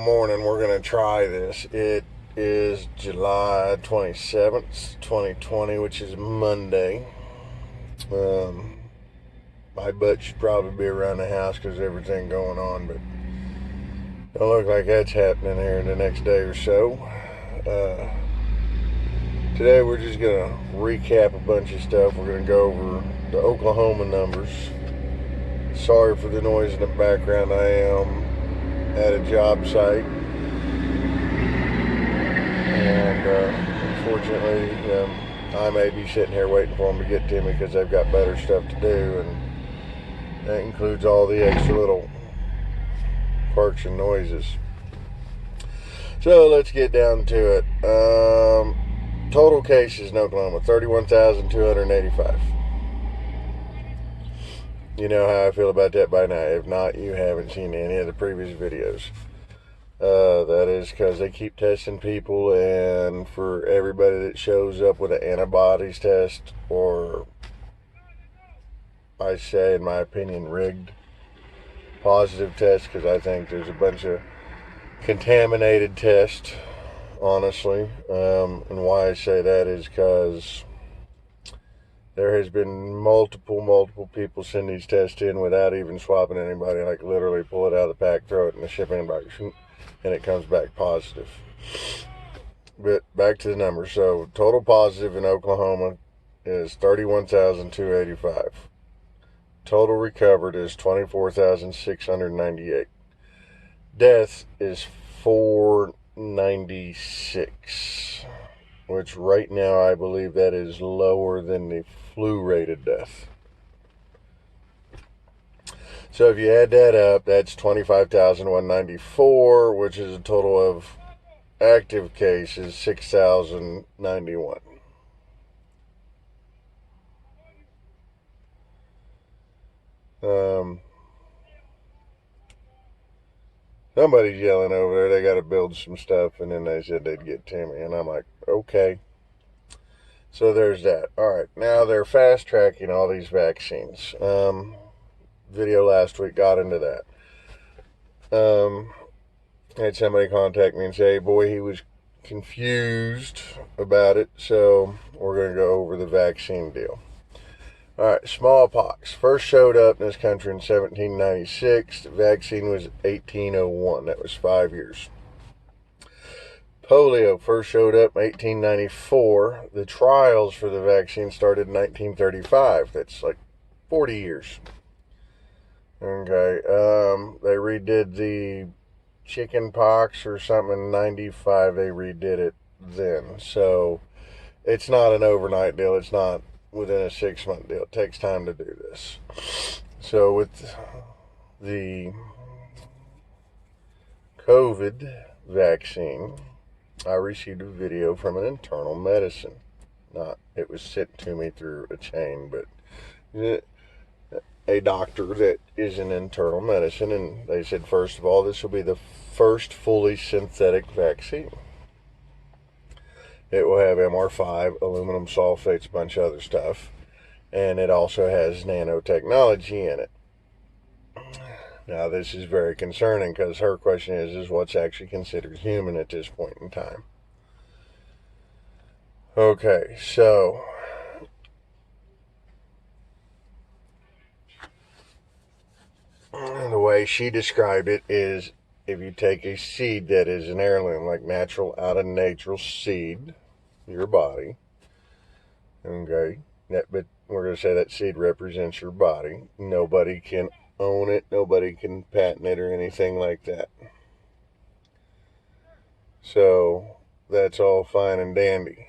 morning we're going to try this. It is July 27th, 2020, which is Monday. My butt should probably be around the house because everything going on, but don't look like that's happening here in the next day or so. Today we're just going to recap a bunch of stuff. We're going to go over the Oklahoma numbers. Sorry for the noise in the background. I am at a job site, and unfortunately I may be sitting here waiting for them to get to me because they've got better stuff to do, and that includes all the extra little quirks and noises. So let's get down to it. Total cases in Oklahoma, 31,285. You know how I feel about that by now. If not, you haven't seen any of the previous videos. That is because they keep testing people, and for everybody that shows up with an antibodies test, or I say, in my opinion, rigged positive test, because I think there's a bunch of contaminated tests, honestly. And why I say that is because there has been multiple people send these tests in without even swapping anybody. Like literally pull it out of the pack, throw it in the shipping box, and it comes back positive. But back to the numbers. So total positive in Oklahoma is 31,285. Total recovered is 24,698. Death is 496, which right now I believe that is lower than the flu rated death. So if you add that up, that's 25,194, which is a total of active cases 6,091. Somebody's yelling over there. They got to build some stuff, and then they said they'd get to me, and I'm like, okay. So there's that. All right, now they're fast tracking all these vaccines. Video last week got into that. Had somebody contact me and say, boy, he was confused about it, so we're going to go over the vaccine deal. All right, smallpox first showed up in this country in 1796. The vaccine was 1801. That was 5 years. Polio first showed up in 1894. The trials for the vaccine started in 1935. That's like 40 years. Okay, they redid the chicken pox or something in 95. They redid it then. So it's not an overnight deal. It's not within a 6-month deal. It takes time to do this. So with the COVID vaccine, I received a video from an internal medicine. It was sent to me through a chain, but a doctor that is in internal medicine, and they said, first of all, this will be the first fully synthetic vaccine. It will have MR5, aluminum sulfates, a bunch of other stuff, and it also has nanotechnology in it. Now, this is very concerning because her question is what's actually considered human at this point in time. Okay, so the way she described it is if you take a seed that is an heirloom, like natural, out of natural seed, your body, okay, but we're going to say that seed represents your body. Nobody can own it, nobody can patent it or anything like that. So that's all fine and dandy.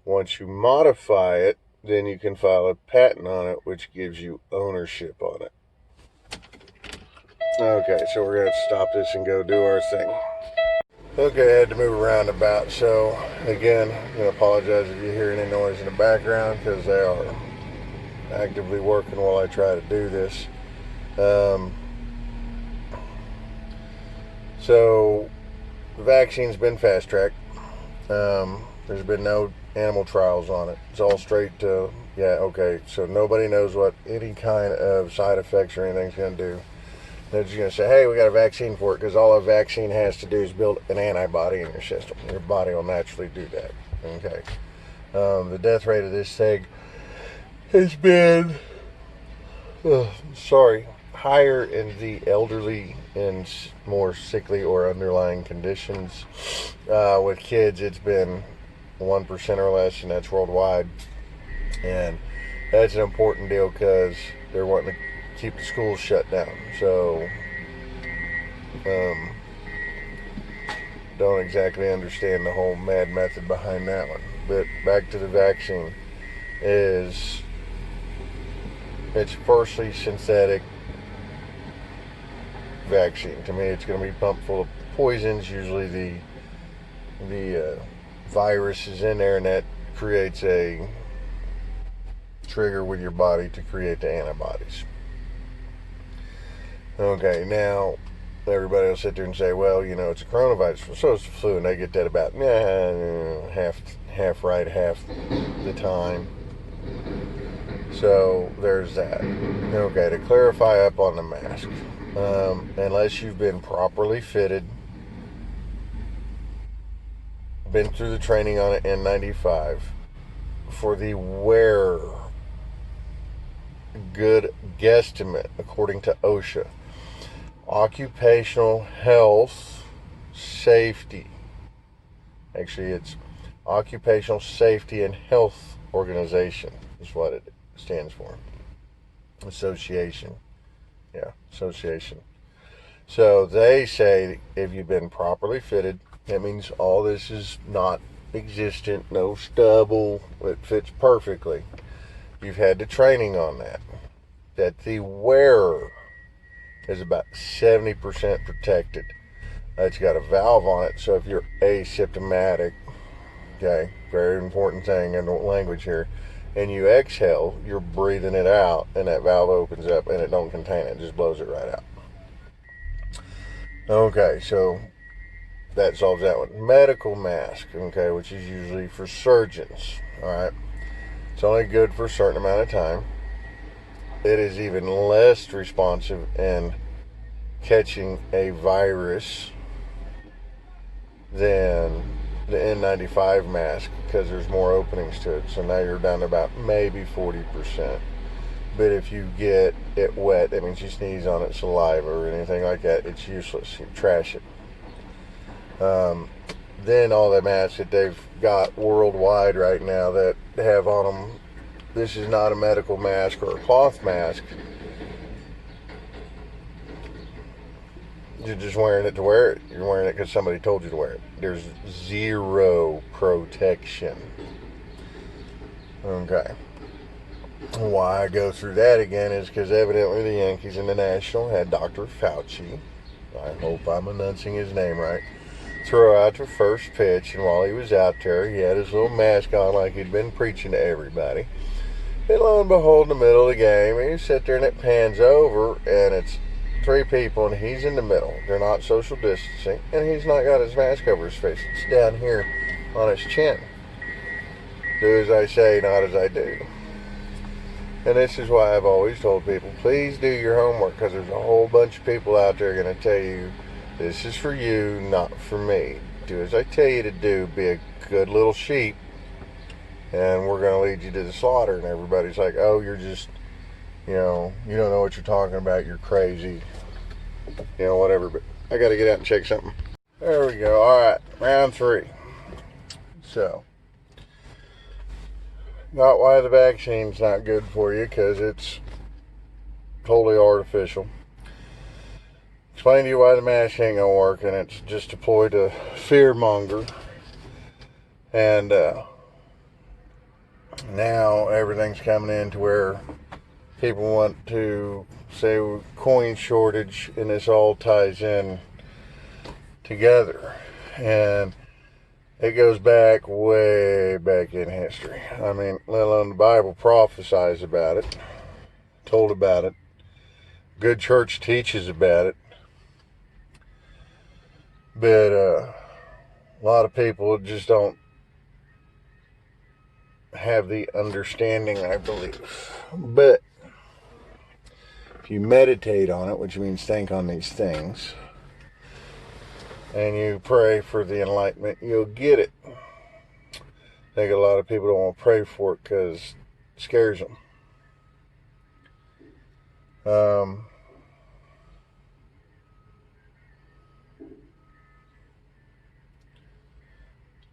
Once you modify it, then you can file a patent on it, which gives you ownership on it. Okay, so we're going to stop this and go do our thing. Okay, I had to move around about, so again, I'm going to apologize if you hear any noise in the background because they are actively working while I try to do this. So the vaccine's been fast-tracked. There's been no animal trials on it. It's all straight to, yeah, okay, so nobody knows what any kind of side effects or anything's going to do. They're just going to say, hey, we got a vaccine for it, because all a vaccine has to do is build an antibody in your system. Your body will naturally do that. Okay. The death rate of this thing has been, higher in the elderly and more sickly or underlying conditions. With kids, it's been 1% or less, and that's worldwide. And that's an important deal because they're wanting to keep the schools shut down. So, don't exactly understand the whole mad method behind that one. But back to the vaccine, it's firstly synthetic vaccine. To me, it's going to be pumped full of poisons. Usually the virus is in there, and that creates a trigger with your body to create the antibodies. Okay, now everybody will sit there and say, well, it's a coronavirus, so it's the flu, and they get that about half right, half the time. So there's that. Okay, to clarify up on the mask, unless you've been properly fitted, been through the training on an N95, for the wearer, good guesstimate, according to OSHA, Occupational Health Safety. Actually, it's Occupational Safety and Health Organization is what it stands for. Association. Yeah, association. So they say if you've been properly fitted, that means all this is not existent, no stubble, it fits perfectly. You've had the training on that. That the wearer is about 70% protected. It's got a valve on it, so if you're asymptomatic, okay, very important thing in the language here, and you exhale, you're breathing it out, and that valve opens up, and it don't contain it, just blows it right out. Okay, so that solves that one. Medical mask, okay, which is usually for surgeons, all right. It's only good for a certain amount of time. It is even less responsive in catching a virus than the N95 mask because there's more openings to it. So now you're down to about maybe 40%. But if you get it wet, that means you sneeze on it, saliva or anything like that, it's useless. You trash it. Then all the masks that they've got worldwide right now that have on them, this is not a medical mask or a cloth mask. You're just wearing it to wear it. You're wearing it because somebody told you to wear it. There's zero protection. Okay. Why I go through that again is because evidently the Yankees and the National had Dr. Fauci, I hope I'm announcing his name right, throw out the first pitch, and while he was out there, he had his little mask on like he'd been preaching to everybody. And lo and behold, in the middle of the game, you sit there and it pans over, and it's three people, and he's in the middle. They're not social distancing, and he's not got his mask over his face. It's down here on his chin. Do as I say, not as I do. And this is why I've always told people, please do your homework, because there's a whole bunch of people out there going to tell you, this is for you, not for me. Do as I tell you to do. Be a good little sheep, and we're going to lead you to the slaughter. And everybody's like, oh, you're just, you don't know what you're talking about. You're crazy. Whatever. But I got to get out and check something. There we go. All right. Round 3. So, not why the vaccine's not good for you, because it's totally artificial. Explain to you why the mask ain't gonna work, and it's just deployed to fear monger. And now everything's coming in to where people want to say coin shortage, and this all ties in together. And it goes back way back in history. I mean, let alone the Bible prophesies about it, told about it. Good church teaches about it. But a lot of people just don't have the understanding, I believe. But if you meditate on it, which means think on these things, and you pray for the enlightenment, you'll get it. I think a lot of people don't want to pray for it because it scares them.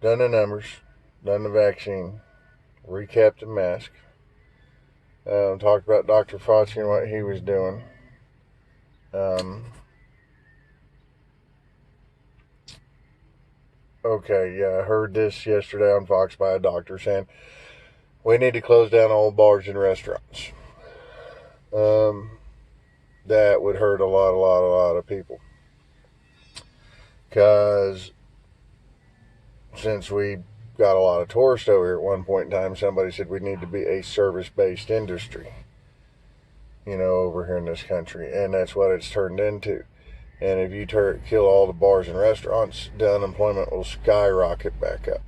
Done the numbers, done the vaccine, recapped the mask, talked about Dr. Fauci and what he was doing. Okay, yeah, I heard this yesterday on Fox by a doctor saying we need to close down all bars and restaurants. That would hurt a lot of people. Because since we got a lot of tourists over here at one point in time, somebody said we need to be a service-based industry, over here in this country. And that's what it's turned into. And if you kill all the bars and restaurants, the unemployment will skyrocket back up.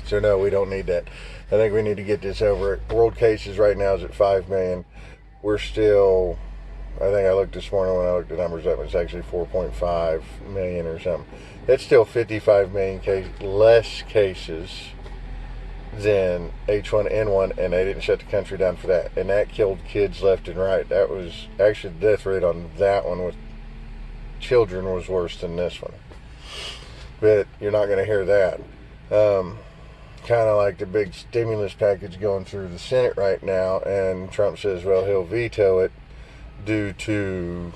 So no, we don't need that. I think we need to get this over. World cases right now is at 5 million. We're still, I think I looked this morning when I looked the numbers up, it's actually 4.5 million or something. That's still 55 million less cases than H1N1, and they didn't shut the country down for that. And that killed kids left and right. That was actually the death rate on that one with children was worse than this one. But you're not going to hear that. Kind of like the big stimulus package going through the Senate right now, and Trump says, well, he'll veto it due to,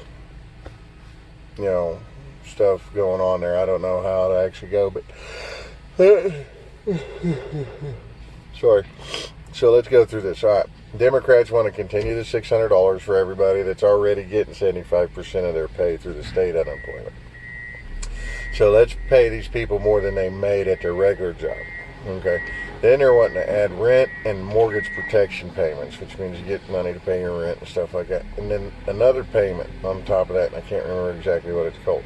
stuff going on there. I don't know how to actually go, but sorry. So let's go through this. All right. Democrats want to continue the $600 for everybody that's already getting 75% of their pay through the state unemployment. So let's pay these people more than they made at their regular job. Okay. Then they're wanting to add rent and mortgage protection payments, which means you get money to pay your rent and stuff like that. And then another payment on top of that, and I can't remember exactly what it's called.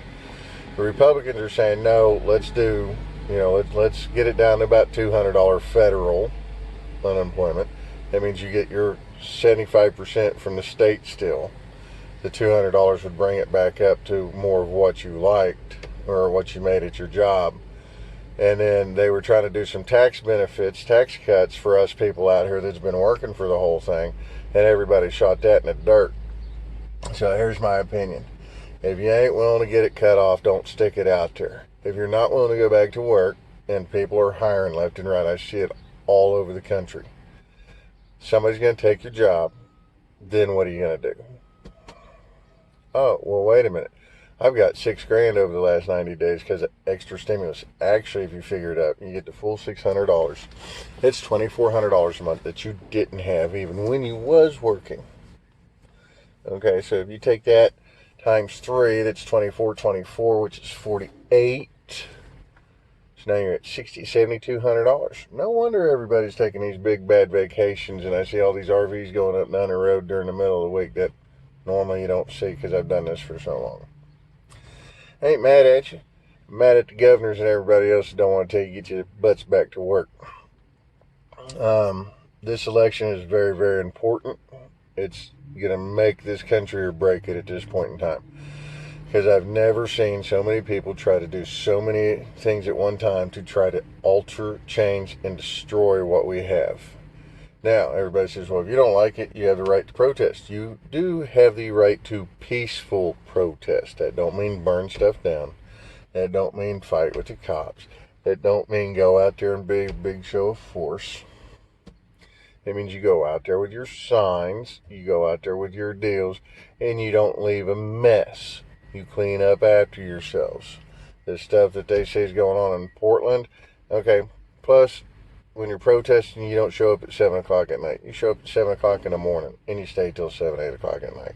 The Republicans are saying, no, let's do, let's get it down to about $200 federal unemployment. That means you get your 75% from the state still. The $200 would bring it back up to more of what you liked or what you made at your job. And then they were trying to do some tax benefits, tax cuts for us people out here that's been working for the whole thing. And everybody shot that in the dirt. So here's my opinion. If you ain't willing to get it cut off, don't stick it out there. If you're not willing to go back to work, and people are hiring left and right, I see it all over the country. Somebody's going to take your job. Then what are you going to do? Oh, well, wait a minute. I've got $6,000 over the last 90 days because of extra stimulus. Actually, if you figure it out, you get the full $600. It's $2,400 a month that you didn't have even when you was working. Okay, so if you take that times 3, that's 24, which is 48. So now you're at $7,200. No wonder everybody's taking these big bad vacations, and I see all these RVs going up and down the road during the middle of the week that normally you don't see because I've done this for so long. I ain't mad at you. I'm mad at the governors and everybody else that don't want to tell you get your butts back to work. This election is very, very important. It's going to make this country or break it at this point in time. Because I've never seen so many people try to do so many things at one time to try to alter, change, and destroy what we have. Now, everybody says, well, if you don't like it, you have the right to protest. You do have the right to peaceful protest. That don't mean burn stuff down. That don't mean fight with the cops. That don't mean go out there and be a big show of force. It means you go out there with your signs, you go out there with your deals, and you don't leave a mess. You clean up after yourselves. The stuff that they say is going on in Portland, okay, plus when you're protesting, you don't show up at 7 o'clock at night. You show up at 7 o'clock in the morning, and you stay till 7, 8 o'clock at night.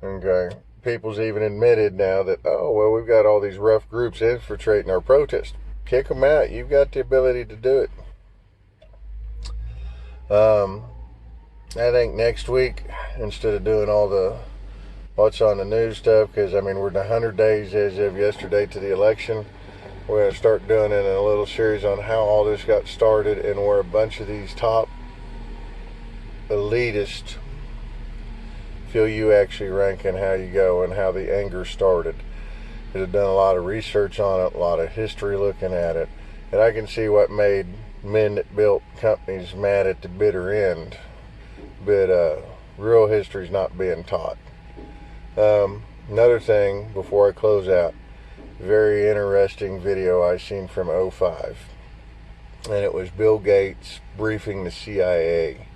Okay. People's even admitted now that, oh, well, we've got all these rough groups infiltrating our protest. Kick them out. You've got the ability to do it. I think next week, instead of doing all the what's on the news stuff, because, I mean, we're in 100 days as of yesterday to the election. We're going to start doing it in a little series on how all this got started and where a bunch of these top elitists feel you actually rank in how you go and how the anger started. I've done a lot of research on it, a lot of history looking at it, and I can see what made men that built companies mad at the bitter end. But real history's not being taught. Another thing before I close out, very interesting video I seen from '05, and it was Bill Gates briefing the CIA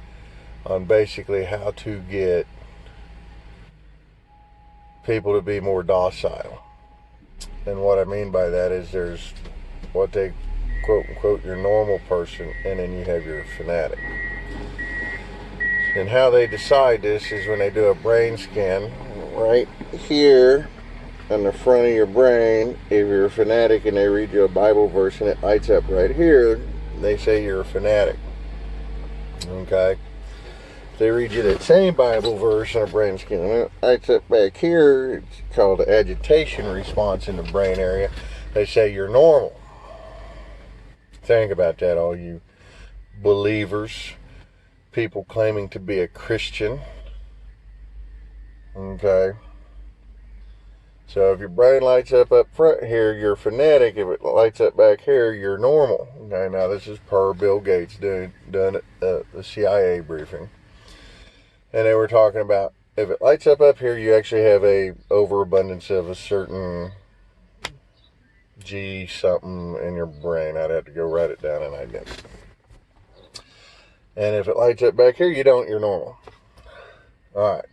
on basically how to get people to be more docile. And what I mean by that is there's what they quote unquote your normal person, and then you have your fanatic. And how they decide this is when they do a brain scan right here on the front of your brain. If you're a fanatic and they read you a Bible verse and it lights up right here, they say you're a fanatic. Okay? If they read you that same Bible verse on a brain scan and it lights up back here, it's called the agitation response in the brain area, they say you're normal. Think about that, all you believers, people claiming to be a Christian. Okay? So if your brain lights up front here, you're fanatic. If it lights up back here, you're normal. Okay, now this is per Bill Gates done at the CIA briefing. And they were talking about if it lights up here, you actually have a overabundance of a certain G something in your brain. I'd have to go write it down and I didn't. And if it lights up back here, you don't, you're normal. Alright.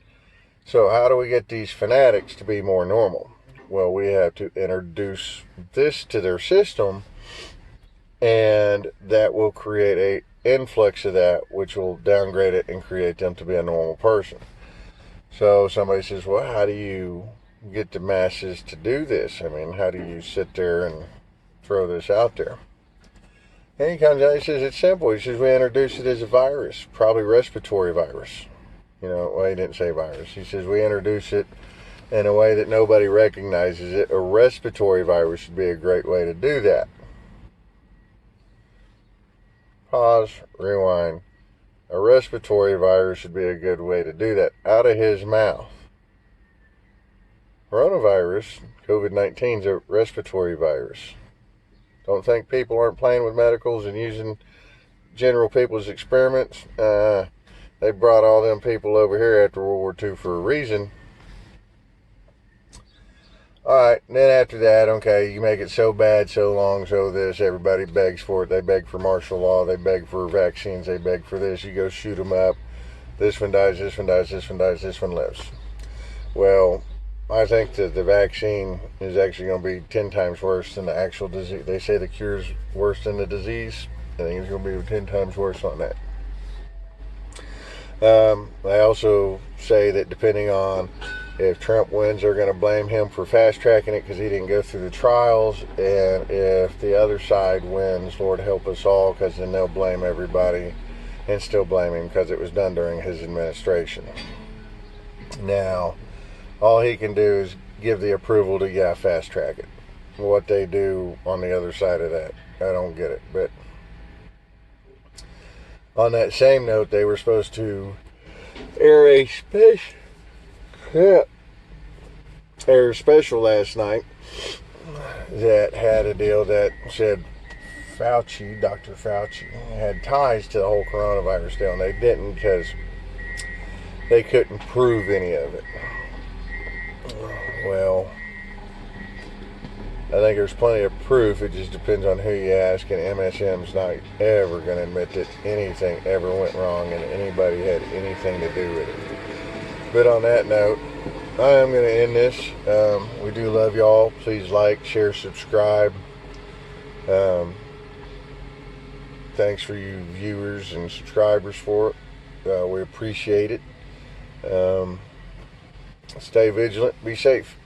So how do we get these fanatics to be more normal? Well, we have to introduce this to their system, and that will create a influx of that, which will downgrade it and create them to be a normal person. So somebody says, well, how do you get the masses to do this? I mean, how do you sit there and throw this out there? And he comes out and he says, it's simple. He says, we introduce it as a virus, probably respiratory virus. You know, well, he didn't say virus. He says, we introduce it in a way that nobody recognizes it. A respiratory virus would be a great way to do that. Pause, rewind. A respiratory virus would be a good way to do that. Out of his mouth. Coronavirus, COVID-19, is a respiratory virus. Don't think people aren't playing with medicals and using general people as experiments. They brought all them people over here after World War II for a reason. Alright, then after that, okay, you make it so bad, so long, so this, everybody begs for it. They beg for martial law, they beg for vaccines, they beg for this. You go shoot them up. This one dies, this one dies, this one dies, this one lives. Well, I think that the vaccine is actually going to be 10 times worse than the actual disease. They say the cure is worse than the disease. I think it's going to be 10 times worse on that. They also say that depending on if Trump wins, they're going to blame him for fast-tracking it because he didn't go through the trials. And if the other side wins, Lord help us all, because then they'll blame everybody and still blame him because it was done during his administration. Now, all he can do is give the approval to, fast-track it. What they do on the other side of that, I don't get it. But on that same note, they were supposed to air a special last night that had a deal that said Dr. Fauci, had ties to the whole coronavirus deal, and they didn't because they couldn't prove any of it. Well, I think there's plenty of proof. It just depends on who you ask, and MSM's not ever going to admit that anything ever went wrong and anybody had anything to do with it. But on that note, I am going to end this. We do love y'all. Please like, share, subscribe. Thanks for you viewers and subscribers for it. We appreciate it. Stay vigilant. Be safe.